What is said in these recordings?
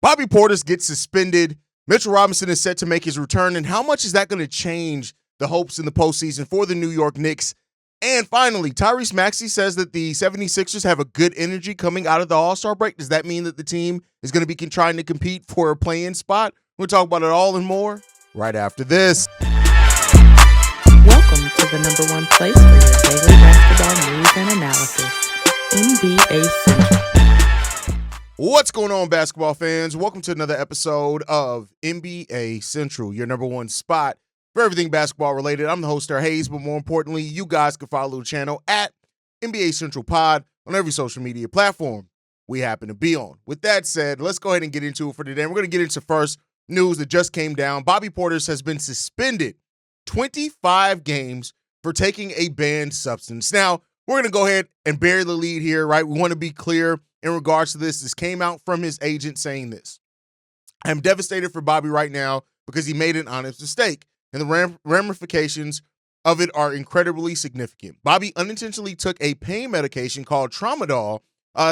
Bobby Portis gets suspended. Mitchell Robinson is set to make his return. And how much is that going to change the hopes in the postseason for the New York Knicks? And finally, Tyrese Maxey says that the 76ers have a good energy coming out of the All-Star break. Does that mean that the team is going to be trying to compete for a play-in spot? We'll talk about it all and more right after this. Welcome to the number one place for your daily basketball news and analysis, NBA Central. What's going on, basketball fans? Welcome to another episode of NBA Central, your number one spot for everything basketball related. I'm the host, Hayes, but more importantly, you guys can follow the channel at NBA Central Pod on every social media platform we happen to be on. With that said, let's go ahead and get into it for today. We're going to get into first news that just came down. Bobby Portis has been suspended 25 games for taking a banned substance. Now, we're going to go ahead and bury the lead here, right? We want to be clear in regards to this. This came out from his agent saying this. I'm devastated for Bobby right now because he made an honest mistake, and the ramifications of it are incredibly significant. Bobby unintentionally took a pain medication called Tramadol,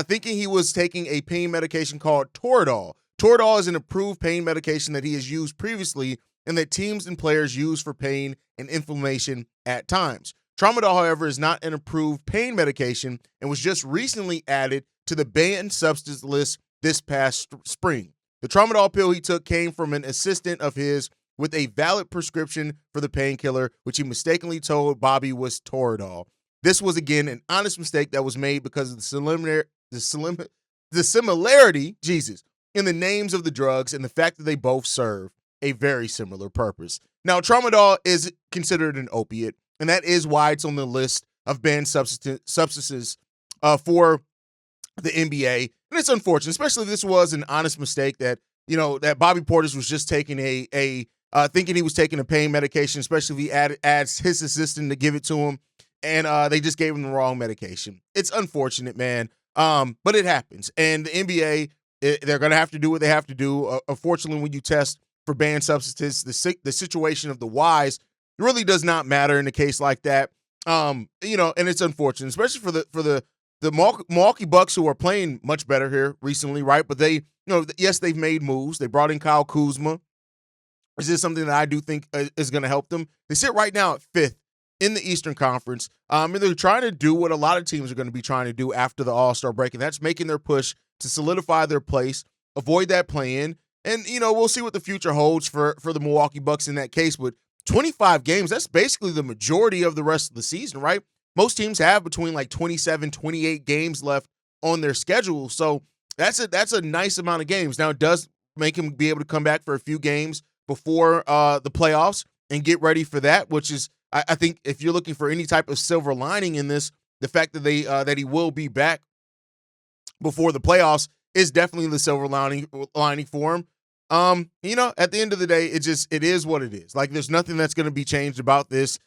thinking he was taking a pain medication called Toradol. Toradol is an approved pain medication that he has used previously and that teams and players use for pain and inflammation at times. Tramadol, however, is not an approved pain medication and was just recently added to the banned substance list this past spring. The Tramadol pill he took came from an assistant of his with a valid prescription for the painkiller, which he mistakenly told Bobby was Toradol. This was, again, an honest mistake that was made because of the similarity, in the names of the drugs and the fact that they both serve a very similar purpose. Now, Tramadol is considered an opiate, and that is why it's on the list of banned substances for the NBA. And it's unfortunate, especially if this was an honest mistake that, that Bobby Portis was just taking thinking he was taking a pain medication, especially if he adds his assistant to give it to him, and they just gave him the wrong medication. It's unfortunate, man, but it happens. And the NBA, they're going to have to do what they have to do. Unfortunately, when you test for banned substances, the situation of the whys really does not matter in a case like that. And it's unfortunate, especially for the Milwaukee Bucks, who are playing much better here recently, right? But they, yes, they've made moves. They brought in Kyle Kuzma. Is this something that I do think is going to help them? They sit right now at 5th in the Eastern Conference. And they're trying to do what a lot of teams are going to be trying to do after the All-Star break, and that's making their push to solidify their place, avoid that play-in. And, we'll see what the future holds for the Milwaukee Bucks in that case. But 25 games, that's basically the majority of the rest of the season, right? Most teams have between like 27, 28 games left on their schedule. So that's a nice amount of games. Now, it does make him be able to come back for a few games before the playoffs and get ready for that, which is, I think, if you're looking for any type of silver lining in this, the fact that that he will be back before the playoffs is definitely the silver lining for him. At the end of the day, it is what it is. Like, there's nothing that's going to be changed about this.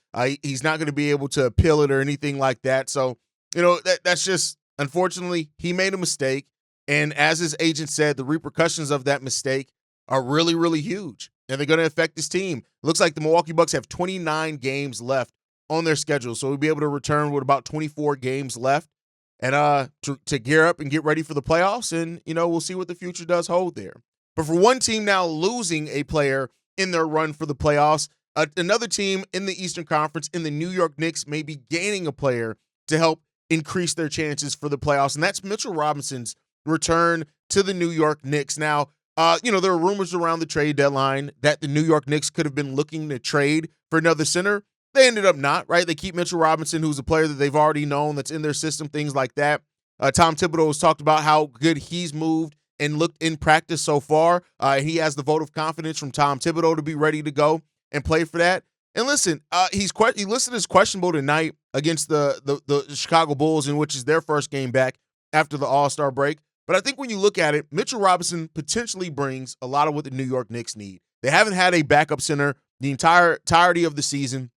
He's not going to be able to appeal it or anything like that. So, that's just, unfortunately, he made a mistake. And as his agent said, the repercussions of that mistake are really, really huge. And they're going to affect his team. Looks like the Milwaukee Bucks have 29 games left on their schedule. So we'll be able to return with about 24 games left and to gear up and get ready for the playoffs. And, we'll see what the future does hold there. But for one team now losing a player in their run for the playoffs, another team in the Eastern Conference, in the New York Knicks, may be gaining a player to help increase their chances for the playoffs. And that's Mitchell Robinson's return to the New York Knicks. Now, there are rumors around the trade deadline that the New York Knicks could have been looking to trade for another center. They ended up not, right? They keep Mitchell Robinson, who's a player that they've already known, that's in their system, things like that. Tom Thibodeau has talked about how good he's moved and looked in practice so far. He has the vote of confidence from Tom Thibodeau to be ready to go and play for that. And listen, he listed as questionable tonight against the Chicago Bulls, in which is their first game back after the All-Star break. But I think when you look at it, Mitchell Robinson potentially brings a lot of what the New York Knicks need. They haven't had a backup center the entirety of the season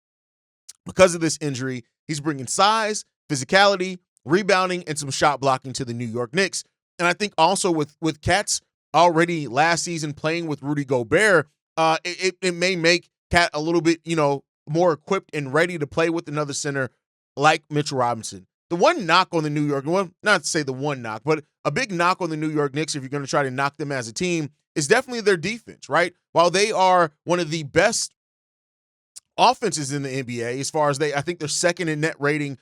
because of this injury. He's bringing size, physicality, rebounding, and some shot blocking to the New York Knicks. And I think also with Cat's already last season playing with Rudy Gobert, it may make Cat a little bit, more equipped and ready to play with another center like Mitchell Robinson. The one knock on the New York, well, not to say the one knock, but a big knock on the New York Knicks, if you're going to try to knock them as a team, is definitely their defense, right? While they are one of the best offenses in the NBA, as far as I think they're second in net rating,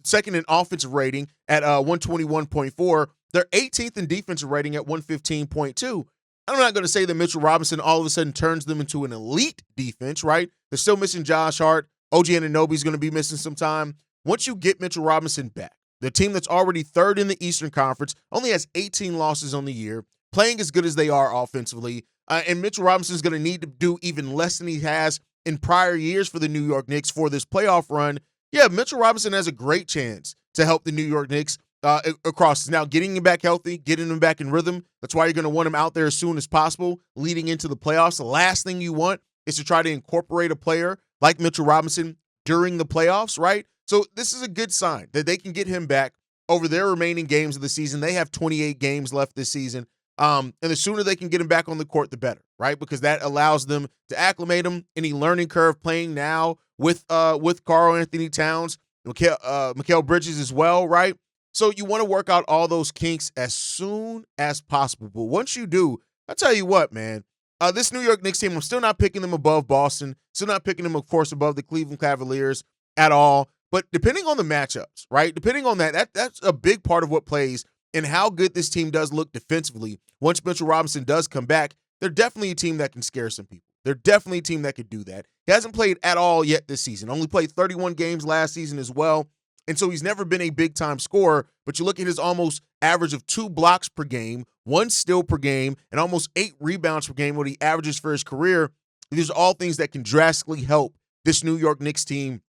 second in offensive rating at 121.4. They're 18th in defensive rating at 115.2. I'm not going to say that Mitchell Robinson all of a sudden turns them into an elite defense, right? They're still missing Josh Hart. OG Anunoby's going to be missing some time. Once you get Mitchell Robinson back, the team that's already third in the Eastern Conference only has 18 losses on the year, playing as good as they are offensively, and Mitchell Robinson's going to need to do even less than he has in prior years for the New York Knicks for this playoff run. Yeah, Mitchell Robinson has a great chance to help the New York Knicks across. Now, getting him back healthy, getting him back in rhythm, that's why you're going to want him out there as soon as possible leading into the playoffs. The last thing you want is to try to incorporate a player like Mitchell Robinson during the playoffs, right? So this is a good sign that they can get him back over their remaining games of the season. They have 28 games left this season. And the sooner they can get him back on the court, the better, right? Because that allows them to acclimate him. Any learning curve playing now with Karl Anthony Towns, Mikal Bridges as well, right? So you want to work out all those kinks as soon as possible. But once you do, I'll tell you what, man, this New York Knicks team, I'm still not picking them above Boston, still not picking them, of course, above the Cleveland Cavaliers at all. But depending on the matchups, right, depending on that's a big part of what plays and how good this team does look defensively. Once Mitchell Robinson does come back, they're definitely a team that can scare some people. They're definitely a team that could do that. He hasn't played at all yet this season. Only played 31 games last season as well. And so he's never been a big-time scorer, but you look at his almost average of 2 blocks per game, 1 steal per game, and almost 8 rebounds per game, what he averages for his career. These are all things that can drastically help this New York Knicks team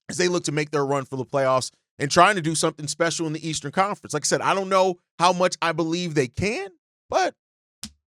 as they look to make their run for the playoffs and trying to do something special in the Eastern Conference. Like I said, I don't know how much I believe they can, but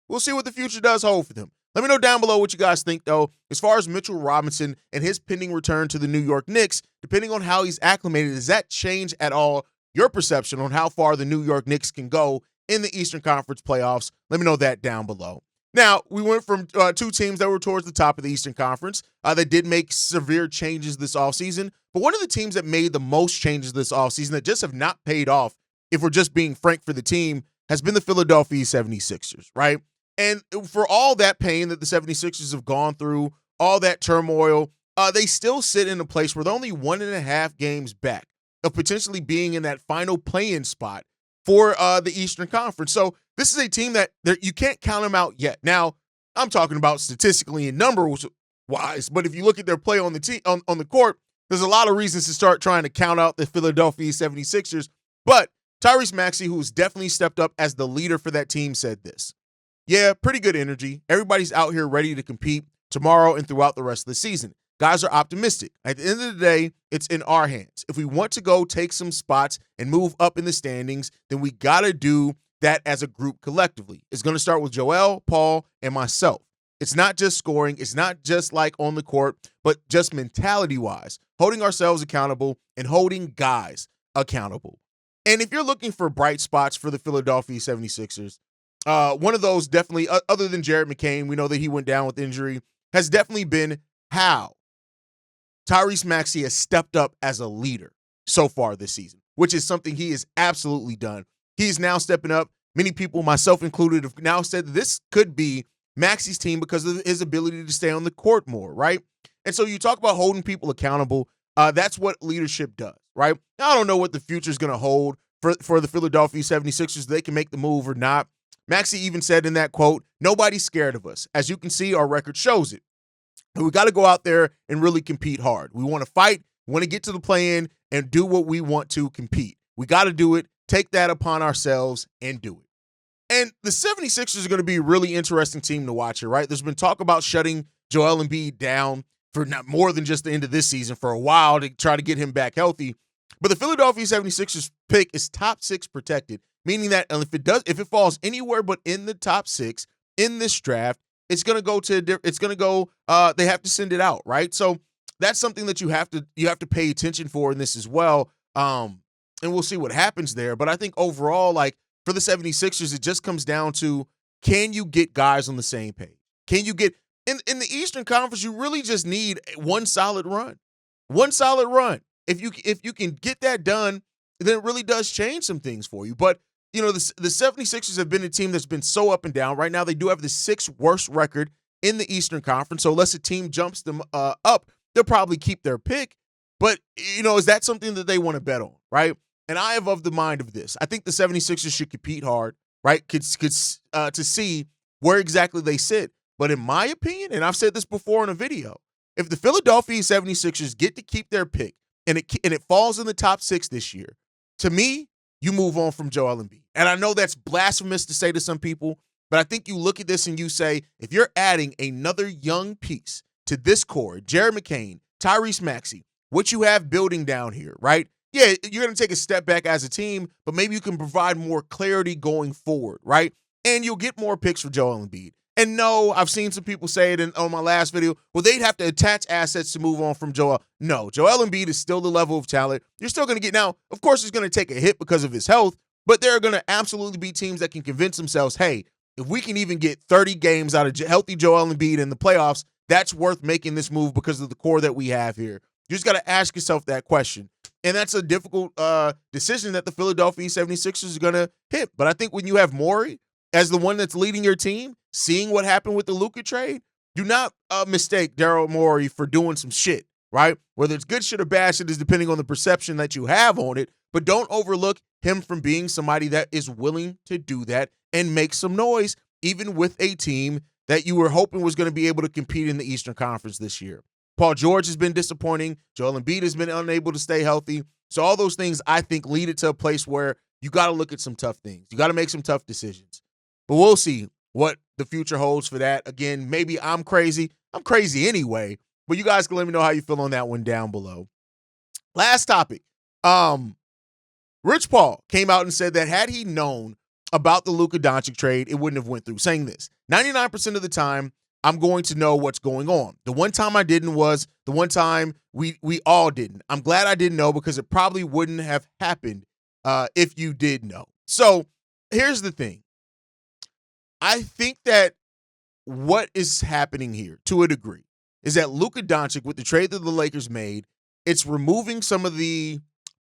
we'll see what the future does hold for them. Let me know down below what you guys think, though, as far as Mitchell Robinson and his pending return to the New York Knicks. Depending on how he's acclimated, does that change at all your perception on how far the New York Knicks can go in the Eastern Conference playoffs? Let me know that down below. Now, we went from 2 teams that were towards the top of the Eastern Conference that did make severe changes this offseason. But one of the teams that made the most changes this offseason that just have not paid off, if we're just being frank for the team, has been the Philadelphia 76ers, right? And for all that pain that the 76ers have gone through, all that turmoil, they still sit in a place where they're only 1.5 games back of potentially being in that final play-in spot for the Eastern Conference. So this is a team that you can't count them out yet. Now, I'm talking about statistically and numbers-wise, but if you look at their play on the on the court, there's a lot of reasons to start trying to count out the Philadelphia 76ers. But Tyrese Maxey, who's definitely stepped up as the leader for that team, said this. Yeah, pretty good energy. Everybody's out here ready to compete tomorrow and throughout the rest of the season. Guys are optimistic. At the end of the day, it's in our hands. If we want to go take some spots and move up in the standings, then we got to do that as a group collectively. It's going to start with Joel, Paul, and myself. It's not just scoring. It's not just like on the court, but just mentality-wise, holding ourselves accountable and holding guys accountable. And if you're looking for bright spots for the Philadelphia 76ers, one of those definitely, other than Jared McCain, we know that he went down with injury, has definitely been how Tyrese Maxey has stepped up as a leader so far this season, which is something he has absolutely done. He's now stepping up. Many people, myself included, have now said that this could be Maxey's team because of his ability to stay on the court more, right? And so you talk about holding people accountable. That's what leadership does, right? Now, I don't know what the future is going to hold for the Philadelphia 76ers. They can make the move or not. Maxey even said in that quote, nobody's scared of us. As you can see, our record shows it. And we got to go out there and really compete hard. We want to fight. We want to get to the play-in and do what we want to compete. We got to do it, take that upon ourselves, and do it. And the 76ers are going to be a really interesting team to watch here, right? There's been talk about shutting Joel Embiid down for not more than just the end of this season, for a while, to try to get him back healthy. But the Philadelphia 76ers pick is top 6 protected, meaning that if it falls anywhere but in the top 6 in this draft, it's going to go they have to send it out, right? So that's something that you have to pay attention for in this as well. And we'll see what happens there. But I think overall, like for the 76ers, it just comes down to, can you get guys on the same page? Can you get in the Eastern Conference, you really just need one solid run. One solid run. If you can get that done, then it really does change some things for you. But the 76ers have been a team that's been so up and down. Right now, they do have the 6th worst record in the Eastern Conference. So unless a team jumps them up, they'll probably keep their pick. But, is that something that they want to bet on, right? And I am of the mind of this. I think the 76ers should compete hard, right? To see where exactly they sit. But in my opinion, and I've said this before in a video, if the Philadelphia 76ers get to keep their pick and it falls in the top 6 this year, to me, you move on from Joel Embiid. And I know that's blasphemous to say to some people, but I think you look at this and you say, if you're adding another young piece to this core, Jared McCain, Tyrese Maxey, what you have building down here, right? Yeah, you're going to take a step back as a team, but maybe you can provide more clarity going forward, right? And you'll get more picks for Joel Embiid. And no, I've seen some people say it on my last video, well, they'd have to attach assets to move on from Joel. No, Joel Embiid is still the level of talent. You're still going to get now, of course, he's going to take a hit because of his health, but there are going to absolutely be teams that can convince themselves, hey, if we can even get 30 games out of healthy Joel Embiid in the playoffs, that's worth making this move because of the core that we have here. You just got to ask yourself that question. And that's a difficult decision that the Philadelphia 76ers is going to hit. But I think when you have Morey as the one that's leading your team, seeing what happened with the Luka trade, do not mistake Daryl Morey for doing some shit, right? Whether it's good shit or bad shit is depending on the perception that you have on it. But don't overlook him from being somebody that is willing to do that and make some noise, even with a team that you were hoping was going to be able to compete in the Eastern Conference this year. Paul George has been disappointing. Joel Embiid has been unable to stay healthy. So all those things, I think, lead it to a place where you got to look at some tough things. You got to make some tough decisions. But we'll see what the future holds for that. Again, maybe I'm crazy. I'm crazy anyway. But you guys can let me know how you feel on that one down below. Last topic. Rich Paul came out and said that had he known about the Luka Doncic trade, it wouldn't have went through, saying this: 99% of the time, I'm going to know what's going on. The one time I didn't was the one time we all didn't. I'm glad I didn't know because it probably wouldn't have happened if you did know. So here's the thing. I think that what is happening here, to a degree, is that Luka Doncic, with the trade that the Lakers made, it's removing some of the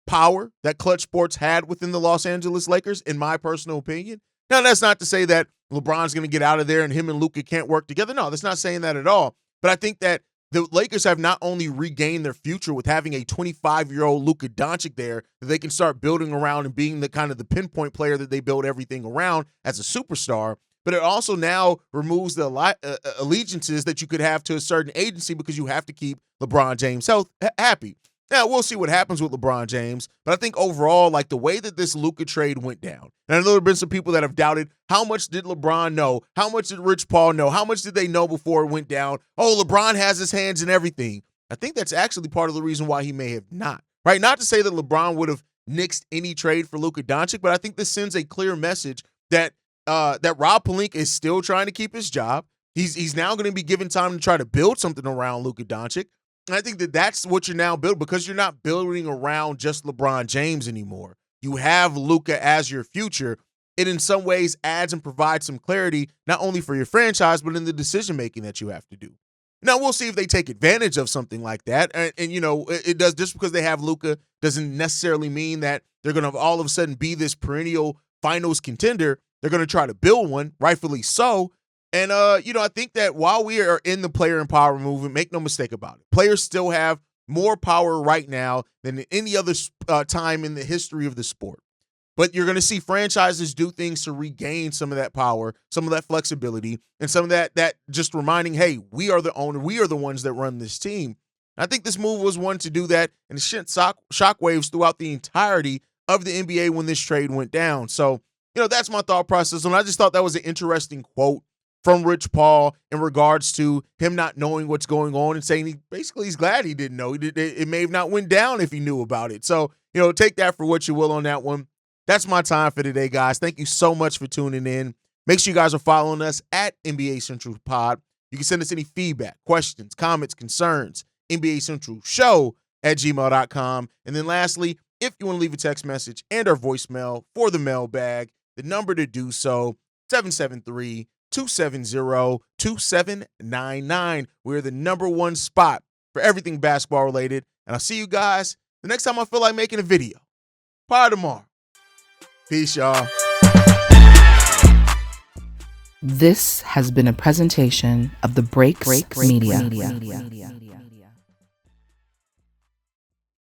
power that Clutch Sports had within the Los Angeles Lakers, in my personal opinion. Now, that's not to say that LeBron's going to get out of there and him and Luka can't work together. No, that's not saying that at all. But I think that the Lakers have not only regained their future with having a 25-year-old Luka Doncic there that they can start building around and being the kind of the pinpoint player that they build everything around as a superstar, but it also now removes the allegiances that you could have to a certain agency because you have to keep LeBron James happy. Now, we'll see what happens with LeBron James, but I think overall, like the way that this Luka trade went down, and I know there have been some people that have doubted how much did LeBron know, how much did Rich Paul know, how much did they know before it went down? Oh, LeBron has his hands in everything. I think that's actually part of the reason why he may have not, right? Not to say that LeBron would have nixed any trade for Luka Doncic, but I think this sends a clear message that Rob Pelinka is still trying to keep his job. He's now going to be given time to try to build something around Luka Doncic. And I think that that's what you're now building, because you're not building around just LeBron James anymore. You have Luka as your future. It in some ways adds and provides some clarity, not only for your franchise, but in the decision-making that you have to do. Now, we'll see if they take advantage of something like that. And it does, just because they have Luka doesn't necessarily mean that they're going to all of a sudden be this perennial finals contender. They're going to try to build one, rightfully so. And, I think that while we are in the player empowerment movement, make no mistake about it, players still have more power right now than any other time in the history of the sport. But you're going to see franchises do things to regain some of that power, some of that flexibility, and some of that just reminding, hey, we are the owner. We are the ones that run this team. And I think this move was one to do that, and it sent shockwaves throughout the entirety of the NBA when this trade went down. So, that's my thought process. And I just thought that was an interesting quote from Rich Paul in regards to him not knowing what's going on and saying he's glad he didn't know. It may have not went down if he knew about it. So, take that for what you will on that one. That's my time for today, guys. Thank you so much for tuning in. Make sure you guys are following us at NBA Central Pod. You can send us any feedback, questions, comments, concerns, NBA Central Show @gmail.com. And then lastly, if you want to leave a text message and our voicemail for the mailbag, the number to do so, 773-270-2799. We're the #1 spot for everything basketball related. And I'll see you guys the next time I feel like making a video. Probably tomorrow. Peace, y'all. This has been a presentation of the Breaks Media.